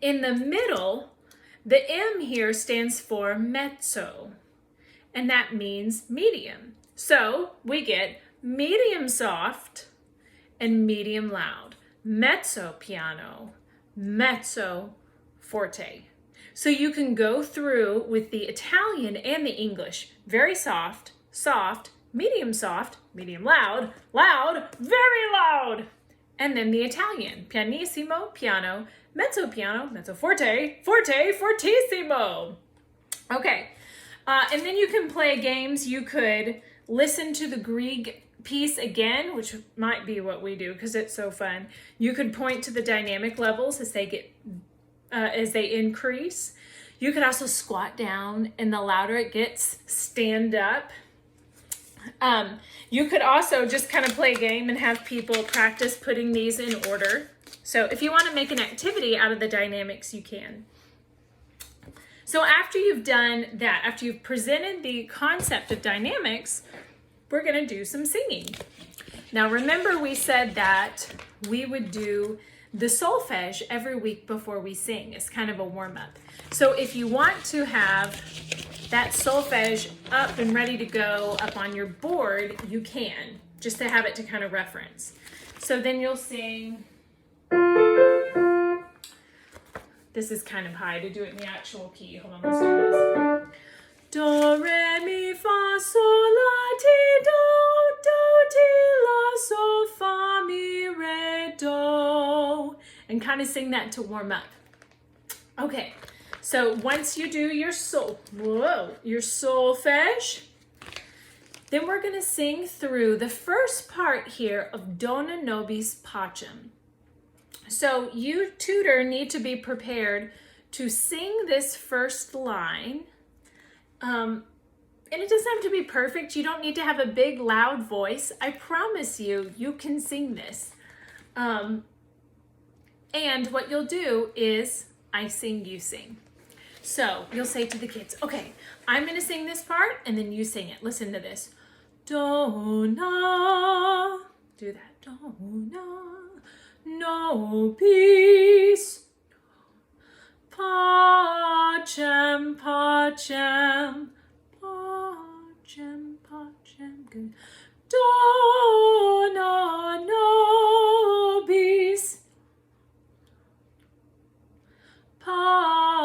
In the middle, the M here stands for mezzo, and that means medium. So we get medium soft and medium loud. Mezzo piano, mezzo forte. So you can go through with the Italian and the English. Very soft, soft, medium loud, loud, very loud. And then the Italian, pianissimo, piano, mezzo forte, forte, fortissimo. Okay, and then you can play games. You could listen to the Grieg piece again, which might be what we do because it's so fun. You could point to the dynamic levels as they increase. You could also squat down, and the louder it gets, stand up. You could also just kind of play a game and have people practice putting these in order. So if you want to make an activity out of the dynamics, you can. So after you've done that, after you've presented the concept of dynamics, we're going to do some singing. Now remember, we said that we would do the solfege every week before we sing. It's kind of a warm-up. So if you want to have that solfege up and ready to go up on your board, you can, just to have it to kind of reference. So then you'll sing. This is kind of high to do it in the actual key. Hold on, let's do this. Do, re, mi, fa, sol, la, ti, do, ti, la, sol, fa, mi, re, do. And kind of sing that to warm up. Okay, so once you do your solfege, then we're going to sing through the first part here of Dona nobis pacem. So you, tutor, need to be prepared to sing this first line. And it doesn't have to be perfect. You don't need to have a big, loud voice. I promise you, you can sing this. And what you'll do is, I sing, you sing. So you'll say to the kids, okay, I'm going to sing this part, and then you sing it. Listen to this. Dona. Do that. Dona. Nobis. Pacem, pacem. Pacem, pacem. Good. Dona nobis. Pacem.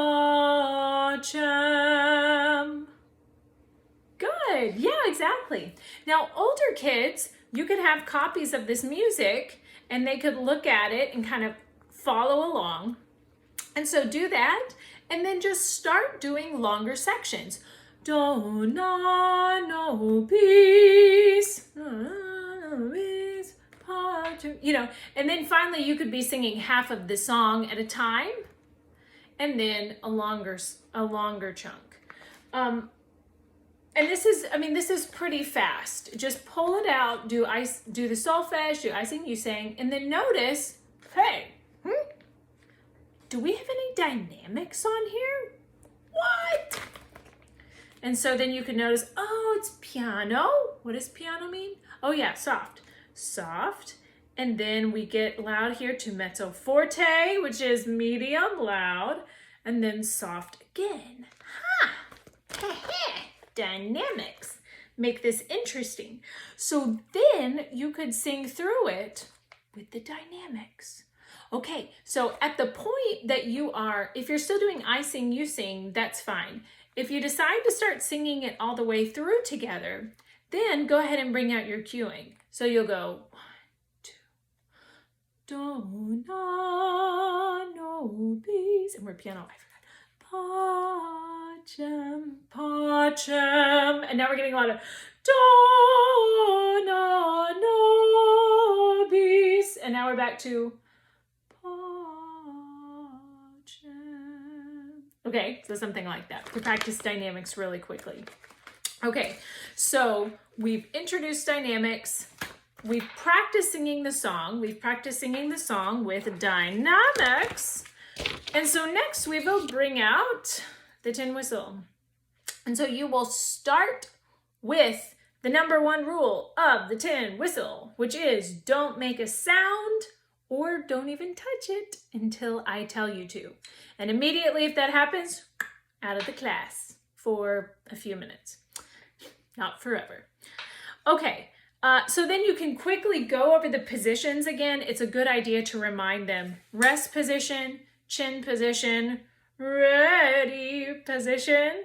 Good. Yeah, exactly. Now, older kids, you could have copies of this music and they could look at it and kind of follow along. And so do that, and then just start doing longer sections. Dona nobis, nobis, you know, and then finally you could be singing half of the song at a time, and then a longer chunk. And this is pretty fast. Just pull it out, do the solfege, do I sing, you sing, and then notice, hey, do we have any dynamics on here? What? And so then you can notice, oh, it's piano. What does piano mean? Oh yeah, soft. Soft. And then we get loud here to mezzo forte, which is medium loud, and then soft again. Dynamics make this interesting. So then you could sing through it with the dynamics. Okay, so at the point that you are, if you're still doing I sing, you sing, that's fine. If you decide to start singing it all the way through together, then go ahead and bring out your cueing. So you'll go 1, 2, Dona nobis, and we're piano, I forgot. Pacem, pacem, and now we're getting a lot of Dona nobis, and now we're back to okay, so something like that to practice dynamics really quickly. Okay, so we've introduced dynamics. We've practiced singing the song. We've practiced singing the song with dynamics. And so next we will bring out the tin whistle. And so you will start with the number 1 rule of the tin whistle, which is don't make a sound or don't even touch it until I tell you to. And immediately if that happens, out of the class for a few minutes, not forever. Okay, so then you can quickly go over the positions again. It's a good idea to remind them. Rest position, chin position, ready position.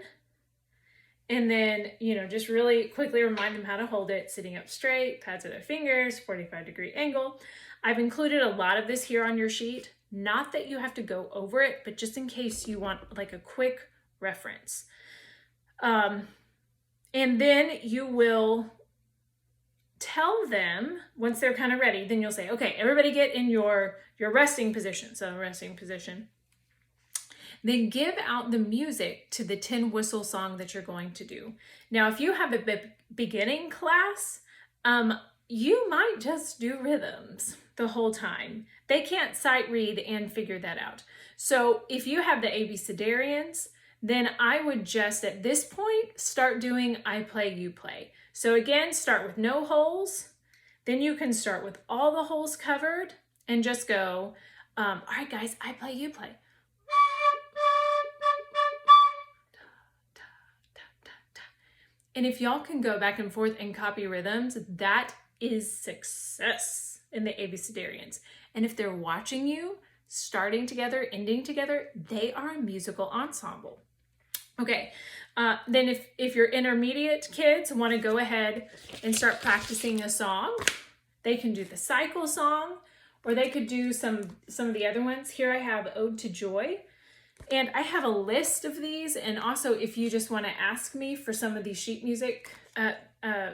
And then, just really quickly remind them how to hold it, sitting up straight, pads of their fingers, 45-degree angle. I've included a lot of this here on your sheet. Not that you have to go over it, but just in case you want like a quick reference. And then you will tell them, once they're kind of ready, then you'll say, okay, everybody get in your resting position. So resting position. Then give out the music to the tin whistle song that you're going to do. Now, if you have a beginning class, you might just do rhythms the whole time. They can't sight read and figure that out. So if you have the Abecedarians, then I would just at this point start doing I play, you play. So again, start with no holes. Then you can start with all the holes covered and just go, all right, guys, I play, you play. And if y'all can go back and forth and copy rhythms, that is success in the Abecedarians. And if they're watching you, starting together, ending together, they are a musical ensemble. Okay, then if your intermediate kids want to go ahead and start practicing a song, they can do the cycle song, or they could do some of the other ones. Here I have Ode to Joy. And I have a list of these, and also if you just want to ask me for some of these sheet music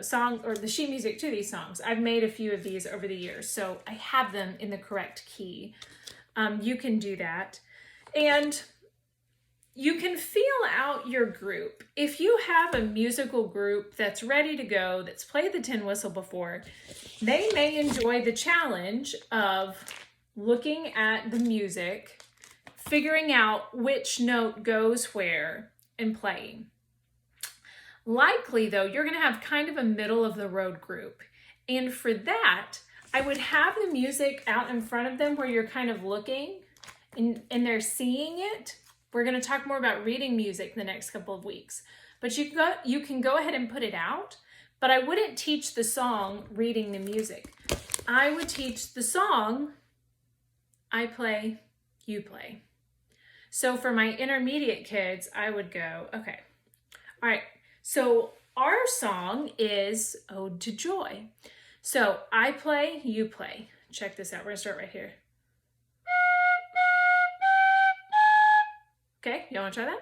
song or the sheet music to these songs, I've made a few of these over the years, so I have them in the correct key. You can do that, and you can feel out your group. If you have a musical group that's ready to go, that's played the tin whistle before, they may enjoy the challenge of looking at the music, figuring out which note goes where, and playing. Likely though, you're gonna have kind of a middle of the road group. And for that, I would have the music out in front of them where you're kind of looking and they're seeing it. We're gonna talk more about reading music the next couple of weeks. But you can go ahead and put it out, but I wouldn't teach the song reading the music. I would teach the song, I play, you play. So for my intermediate kids, I would go, okay, all right, so our song is Ode to Joy. So I play, you play. Check this out, we're gonna start right here. Okay, y'all wanna try that?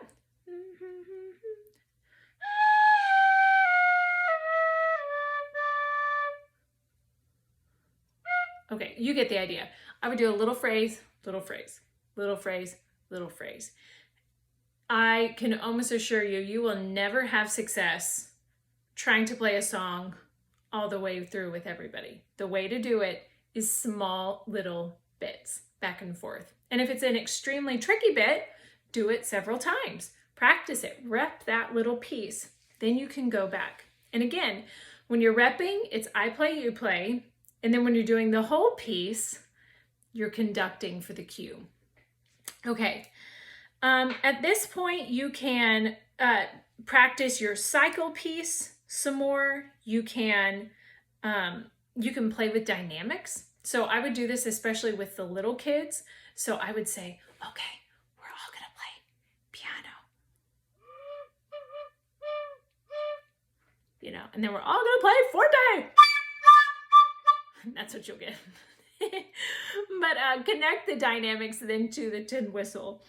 Okay, you get the idea. I would do a little phrase, little phrase, little phrase, little phrase. I can almost assure you, you will never have success trying to play a song all the way through with everybody. The way to do it is small little bits back and forth. And if it's an extremely tricky bit, do it several times. Practice it, rep that little piece. Then you can go back. And again, when you're repping, it's I play, you play. And then when you're doing the whole piece, you're conducting for the cue. Okay, at this point, you can practice your cycle piece some more. You can play with dynamics. So I would do this especially with the little kids. So I would say, okay, we're all gonna play piano. And then we're all gonna play forte. That's what you'll get. But connect the dynamics then to the tin whistle.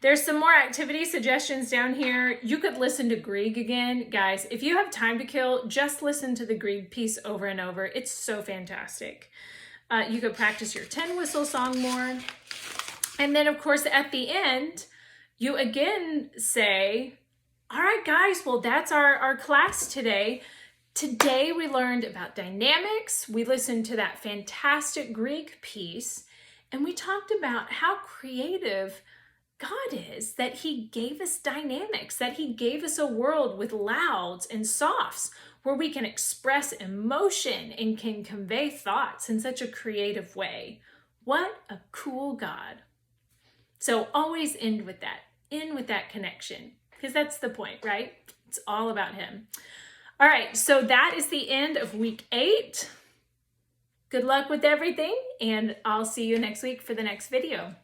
There's some more activity suggestions down here. You could listen to Grieg again. Guys, if you have time to kill, just listen to the Grieg piece over and over. It's so fantastic. You could practice your tin whistle song more. And then of course at the end, you again say, all right guys, well that's our class today. Today we learned about dynamics. We listened to that fantastic Grieg piece, and we talked about how creative God is that he gave us dynamics, that he gave us a world with louds and softs where we can express emotion and can convey thoughts in such a creative way. What a cool God. So always end with that connection, because that's the point, right? It's all about him. All right, so that is the end of week 8. Good luck with everything, and I'll see you next week for the next video.